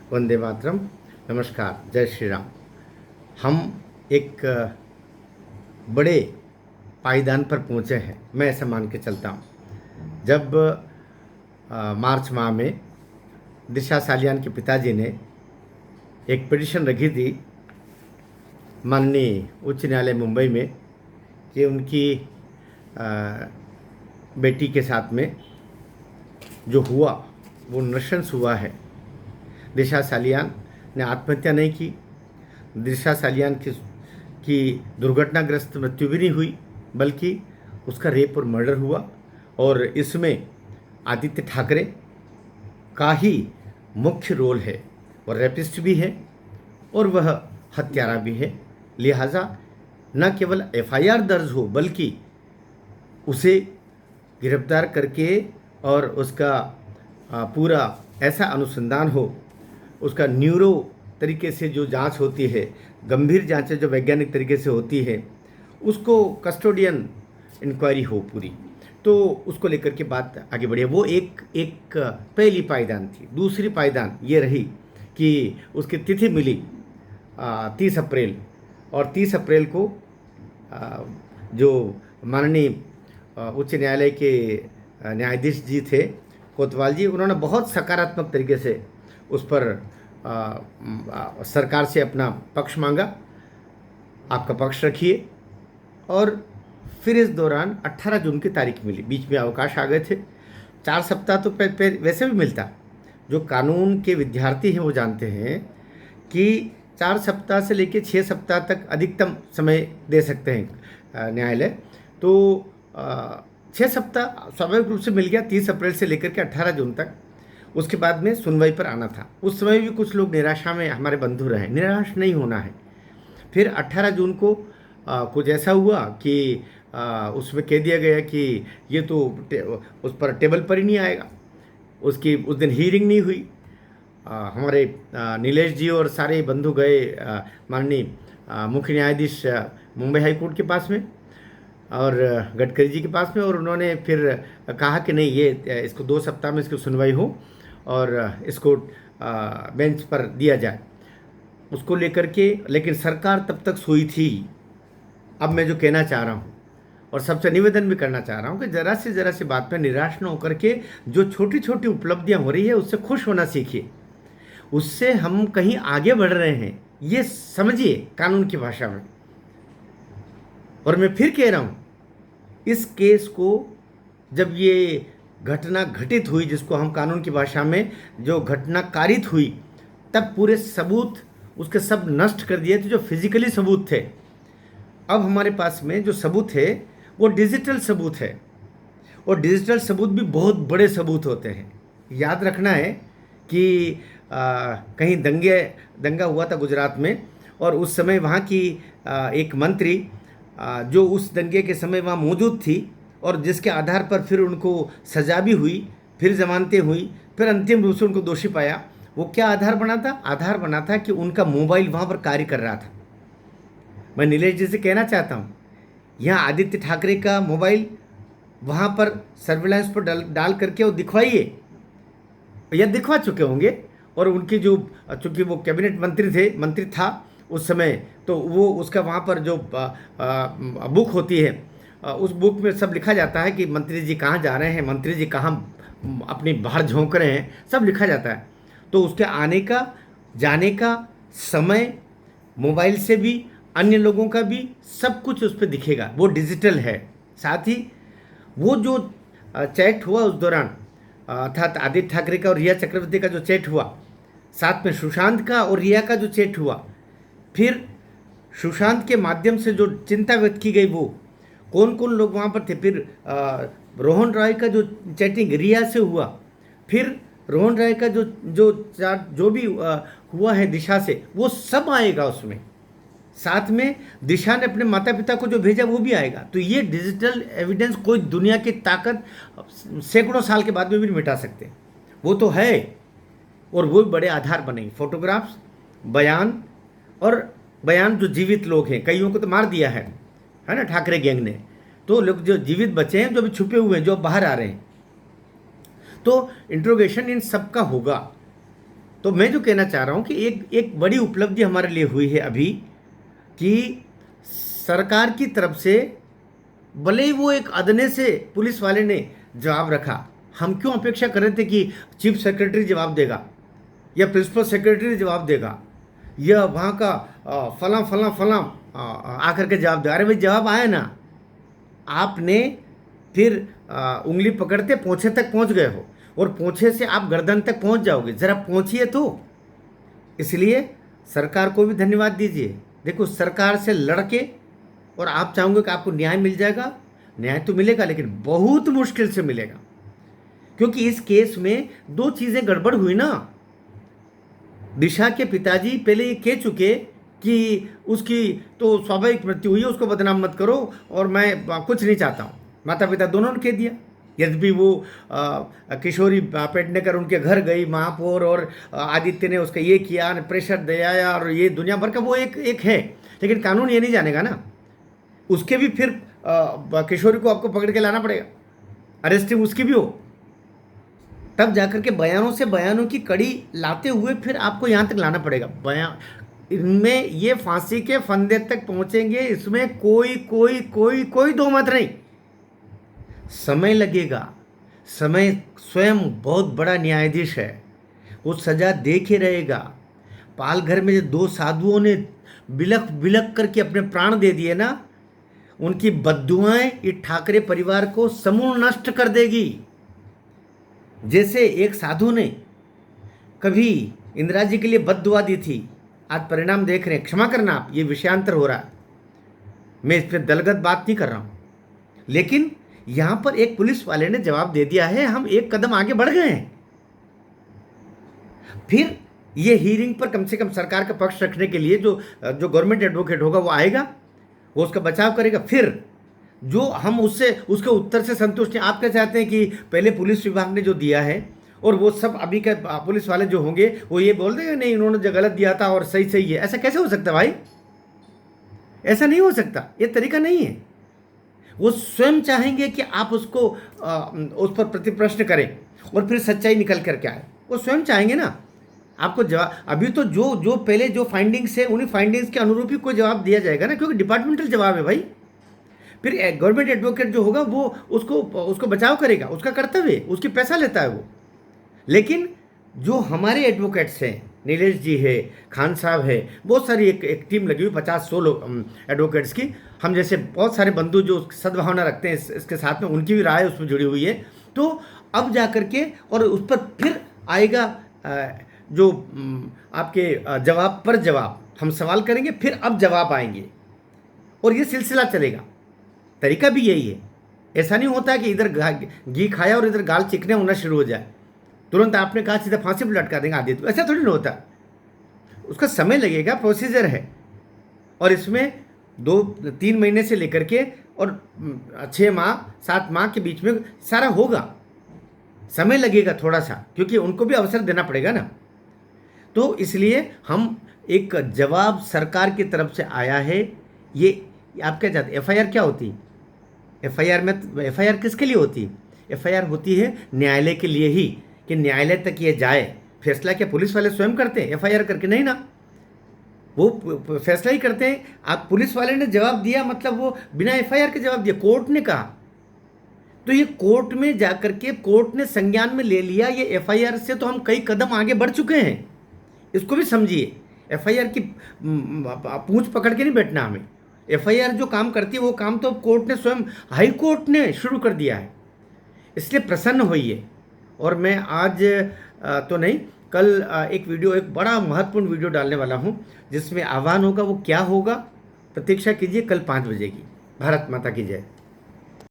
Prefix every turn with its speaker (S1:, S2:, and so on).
S1: वंदे मातरम। नमस्कार, जय श्री राम। हम एक बड़े पायदान पर पहुंचे हैं, मैं ऐसा मान के चलता हूं। जब मार्च माह में दिशा सालियान के पिताजी ने एक पिटिशन रखी थी माननीय उच्च न्यायालय मुंबई में कि उनकी अ, बेटी के साथ में जो हुआ वो नृशंस हुआ है। दिशा सालियान ने आत्महत्या नहीं की। दिशा सालियान की दुर्घटनाग्रस्त मृत्यु भी नहीं हुई, बल्कि उसका रेप और मर्डर हुआ। और इसमें आदित्य ठाकरे का ही मुख्य रोल है। वह रेपिस्ट भी है और वह हत्यारा भी है। लिहाजा न केवल एफआईआर दर्ज हो, बल्कि उसे गिरफ्तार करके और उसका पूरा ऐसा अनुसंधान हो, उसका न्यूरो तरीके से जो जांच होती है, गंभीर जांचें जो वैज्ञानिक तरीके से होती है, उसको कस्टोडियन इंक्वायरी हो पूरी, तो उसको लेकर के बात आगे बढ़ी। वो एक एक पहली पायदान थी। दूसरी पायदान ये रही कि उसकी तिथि मिली 30 अप्रैल, और 30 अप्रैल को जो माननीय उच्च न्यायालय के न्यायाधीश जी थे कोतवाल जी, उन्होंने बहुत सकारात्मक तरीके से उस पर सरकार से अपना पक्ष मांगा। आपका पक्ष रखिए। और फिर इस दौरान 18 जून की तारीख मिली। बीच में अवकाश आ गए थे। 4 सप्ताह तो वैसे भी मिलता। जो कानून के विद्यार्थी हैं वो जानते हैं कि 4 सप्ताह से लेकर 6 सप्ताह तक अधिकतम समय दे सकते हैं न्यायालय। तो 6 सप्ताह स्वाभाविक रूप से मिल गया, 30 अप्रैल से लेकर के 18 जून तक। उसके बाद में सुनवाई पर आना था। उस समय भी कुछ लोग निराशा में हमारे बंधु रहे। निराश नहीं होना है। फिर 18 जून को कुछ ऐसा हुआ कि उसमें कह दिया गया कि ये तो उस पर टेबल पर ही नहीं आएगा। उसकी उस दिन हीयरिंग नहीं हुई। हमारे नीलेश जी और सारे बंधु गए माननीय मुख्य न्यायाधीश मुंबई हाई कोर्ट के पास में और गडकरी जी के पास में, और उन्होंने फिर कहा कि नहीं, ये इसको 2 सप्ताह में इसकी सुनवाई हो और इसको बेंच पर दिया जाए। उसको लेकर के लेकिन सरकार तब तक सोई थी। अब मैं जो कहना चाह रहा हूँ और सबसे निवेदन भी करना चाह रहा हूँ कि ज़रा सी बात पर निराश न होकर के जो छोटी छोटी उपलब्धियाँ हो रही है उससे खुश होना सीखिए। उससे हम कहीं आगे बढ़ रहे हैं, ये समझिए कानून की भाषा में। और मैं फिर कह रहा हूँ, इस केस को जब ये घटना घटित हुई, जिसको हम कानून की भाषा में जो घटना कारित हुई, तब पूरे सबूत उसके सब नष्ट कर दिए थे जो फिजिकली सबूत थे। अब हमारे पास में जो सबूत है वो डिजिटल सबूत है, और डिजिटल सबूत भी बहुत बड़े सबूत होते हैं। याद रखना है कि कहीं दंगा हुआ था गुजरात में, और उस समय वहाँ की एक मंत्री जो उस दंगे के समय वहाँ मौजूद थी, और जिसके आधार पर फिर उनको सजा भी हुई, फिर जमानतें हुई, फिर अंतिम रूप से उनको दोषी पाया। वो क्या आधार बना था? आधार बना था कि उनका मोबाइल वहाँ पर कार्य कर रहा था। मैं नीलेश जी से कहना चाहता हूँ, यहाँ आदित्य ठाकरे का मोबाइल वहाँ पर सर्विलांस पर डाल करके वो दिखवाइए, या दिखवा चुके होंगे। और उनकी जो, चूँकि वो कैबिनेट मंत्री था उस समय, तो वो उसका वहाँ पर जो बुक होती है, उस बुक में सब लिखा जाता है कि मंत्री जी कहाँ जा रहे हैं, मंत्री जी कहाँ अपनी बाहर झोंक रहे हैं, सब लिखा जाता है। तो उसके आने का जाने का समय मोबाइल से भी, अन्य लोगों का भी, सब कुछ उस पर दिखेगा। वो डिजिटल है। साथ ही वो जो चैट हुआ उस दौरान, अर्थात आदित्य ठाकरे का और रिया चक्रवर्ती का जो चैट हुआ, साथ में सुशांत का और रिया का जो चैट हुआ, फिर सुशांत के माध्यम से जो चिंता व्यक्त की गई, वो कौन कौन लोग वहाँ पर थे, फिर रोहन रॉय का जो चैटिंग रिया से हुआ, फिर रोहन रॉय का जो भी हुआ है दिशा से, वो सब आएगा उसमें। साथ में दिशा ने अपने माता पिता को जो भेजा वो भी आएगा। तो ये डिजिटल एविडेंस कोई दुनिया की ताकत सैकड़ों साल के बाद में भी नहीं मिटा सकते। वो तो है, और वो बड़े आधार बनेंगे। फोटोग्राफ्स, बयान, और बयान जो जीवित लोग हैं, कईयों को तो मार दिया है ना ठाकरे गैंग ने, तो लोग जो जीवित बचे हैं, जो भी छुपे हुए हैं, जो बाहर आ रहे हैं, तो इंट्रोगेशन इन सब का होगा। तो मैं जो कहना चाह रहा हूँ कि एक एक बड़ी उपलब्धि हमारे लिए हुई है अभी कि सरकार की तरफ से भले ही वो एक अदने से पुलिस वाले ने जवाब रखा, हम क्यों अपेक्षा कर रहे थे कि चीफ सेक्रेटरी जवाब देगा या प्रिंसिपल सेक्रेटरी जवाब देगा या वहाँ का फला फला फला आकर के जवाब देगा। अरे भाई जवाब आया ना, आपने फिर उंगली पकड़ते पोंछे तक पहुँच गए हो और पोंछे से आप गर्दन तक पहुँच जाओगे, ज़रा पहुँचिए तो। इसलिए सरकार को भी धन्यवाद दीजिए। देखो सरकार से लड़के और आप चाहोगे कि आपको न्याय मिल जाएगा, न्याय तो मिलेगा लेकिन बहुत मुश्किल से मिलेगा, क्योंकि इस केस में दो चीज़ें गड़बड़ हुई ना। दिशा के पिताजी पहले ये कह चुके कि उसकी तो स्वाभाविक मृत्यु हुई है, उसको बदनाम मत करो और मैं कुछ नहीं चाहता हूँ। माता पिता दोनों ने कह दिया। यद्यपि वो किशोरी पेडनेकर उनके घर गई महापौर और आदित्य ने उसका ये किया, प्रेशर दिया और ये दुनिया भर का वो एक है, लेकिन कानून ये नहीं जानेगा ना। उसके भी फिर किशोरी को आपको पकड़ के लाना पड़ेगा, अरेस्टिंग उसकी भी हो, तब जाकर के बयानों की कड़ी लाते हुए फिर आपको यहाँ तक लाना पड़ेगा। बयान इनमें ये फांसी के फंदे तक पहुँचेंगे, इसमें कोई कोई कोई कोई दो मत नहीं। समय लगेगा, समय स्वयं बहुत बड़ा न्यायाधीश है, वो सजा दे के रहेगा। पालघर में जो दो साधुओं ने बिलख बिलख करके अपने प्राण दे दिए ना, उनकी बद्दुआएं इस ठाकरे परिवार को समूल नष्ट कर देगी। जैसे एक साधु ने कभी इंदिरा जी के लिए बद्दुआ दी थी, आज परिणाम देख रहे हैं। क्षमा करना आप, ये विषयांतर हो रहा है, मैं इस पर दलगत बात नहीं कर रहा हूँ, लेकिन यहाँ पर एक पुलिस वाले ने जवाब दे दिया है, हम एक कदम आगे बढ़ गए हैं। फिर ये हियरिंग पर कम से कम सरकार का पक्ष रखने के लिए जो गवर्नमेंट एडवोकेट होगा वो आएगा, वो उसका बचाव करेगा। फिर जो हम उसके उत्तर से संतुष्ट हैं। आप क्या चाहते हैं कि पहले पुलिस विभाग ने जो दिया है और वो सब अभी के पुलिस वाले जो होंगे वो ये बोल देंगे नहीं इन्होंने जो गलत दिया था और सही है। ऐसा कैसे हो सकता भाई? ऐसा नहीं हो सकता, ये तरीका नहीं है। वो स्वयं चाहेंगे कि आप उसको उस पर प्रतिप्रश्न करें और फिर सच्चाई निकल करके आए। वो स्वयं चाहेंगे ना आपको जवाब। अभी तो जो पहले जो फाइंडिंग्स है उन्हीं फाइंडिंग्स के अनुरूप ही कोई जवाब दिया जाएगा ना, क्योंकि डिपार्टमेंटल जवाब है भाई। फिर गवर्नमेंट एडवोकेट जो होगा वो उसको बचाव करेगा, उसका कर्तव्य है, उसकी पैसा लेता है वो। लेकिन जो हमारे एडवोकेट्स हैं, नीलेश जी है, खान साहब है, बहुत सारी एक टीम लगी हुई 50-100 लोग एडवोकेट्स की। हम जैसे बहुत सारे बंधु जो सद्भावना रखते हैं इसके साथ में, उनकी भी राय उसमें जुड़ी हुई है। तो अब जा कर के और उस पर फिर आएगा जो आपके जवाब पर जवाब, हम सवाल करेंगे फिर अब जवाब आएंगे और ये सिलसिला चलेगा। तरीका भी यही है। ऐसा नहीं होता कि इधर घी खाया और इधर गाल चिकने होना शुरू हो जाए, तुरंत आपने कहा सीधा फांसी पर लटका देंगे आदित्य को, ऐसा थोड़ी ना होता। उसका समय लगेगा, प्रोसीजर है। और इसमें 2-3 महीने से लेकर के और 6 माह 7 माह के बीच में सारा होगा। समय लगेगा थोड़ा सा, क्योंकि उनको भी अवसर देना पड़ेगा ना। तो इसलिए हम एक जवाब सरकार की तरफ से आया है। ये आप क्या चाहते, FIR क्या होती? FIR में FIR किसके लिए होती? FIR होती है न्यायालय के लिए ही, कि न्यायालय तक ये जाए। फैसला क्या पुलिस वाले स्वयं करते हैं? FIR करके नहीं ना, वो फैसला ही करते हैं। आप पुलिस वाले ने जवाब दिया मतलब वो बिना FIR के जवाब दिया, कोर्ट ने कहा, तो ये कोर्ट में जाकर के कोर्ट ने संज्ञान में ले लिया। ये FIR से तो हम कई कदम आगे बढ़ चुके हैं, इसको भी समझिए। FIR की पूंछ पकड़ के नहीं बैठना हमें। FIR जो काम करती है वो काम तो कोर्ट ने स्वयं, हाई कोर्ट ने शुरू कर दिया है। इसलिए प्रसन्न होइए। और मैं आज तो नहीं, कल एक बड़ा महत्वपूर्ण वीडियो डालने वाला हूँ जिसमें आह्वान होगा। वो क्या होगा, प्रतीक्षा कीजिए, कल 5 बजे की। भारत माता की जय।